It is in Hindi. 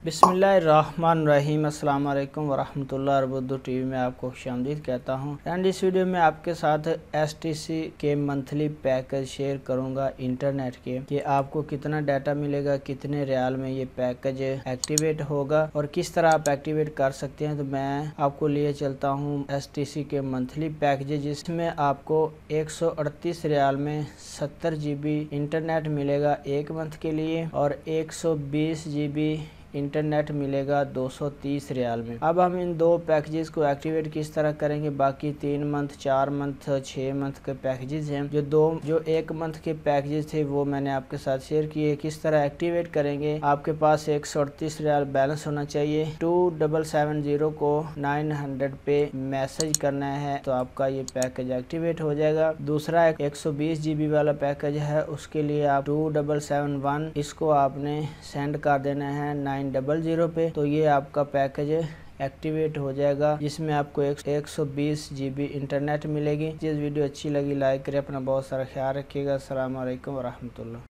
बिस्मिल्लाहिर्रहमानिर्रहीम अस्सलाम वालेकुम वरहमतुल्लाहि वबरकातुहू टीवी में आपको खुशामदीद कहता हूँ। एंड इस वीडियो में आपके साथ एसटीसी के मंथली पैकेज शेयर करूँगा इंटरनेट के कि आपको कितना डाटा मिलेगा, कितने रियाल में ये पैकेज एक्टिवेट होगा और किस तरह आप एक्टिवेट कर सकते हैं। तो मैं आपको लिए चलता हूँ एसटीसी के मंथली पैकेज, जिसमें आपको 138 रियाल में 70 GB इंटरनेट मिलेगा एक मंथ के लिए और 120 GB इंटरनेट मिलेगा 230 रियाल में। अब हम इन दो पैकेजेस को एक्टिवेट किस तरह करेंगे। बाकी 3 मंथ, 4 मंथ, 6 मंथ के पैकेजेस हैं। जो एक मंथ के पैकेजेस थे वो मैंने आपके साथ शेयर किए। किस तरह एक्टिवेट करेंगे, आपके पास 138 रियाल बैलेंस होना चाहिए। 2770 को 900 पे मैसेज करना है तो आपका ये पैकेज एक्टिवेट हो जाएगा। दूसरा 120 GB वाला पैकेज है, उसके लिए आप 2771 इसको आपने सेंड कर देना है 900 पे, तो ये आपका पैकेज एक्टिवेट हो जाएगा, जिसमें आपको 120 GB इंटरनेट मिलेगी। जिस वीडियो अच्छी लगी लाइक करें, अपना बहुत सारा ख्याल रखिएगा। अस्सलाम वालेकुम वरहमतुल्लाह।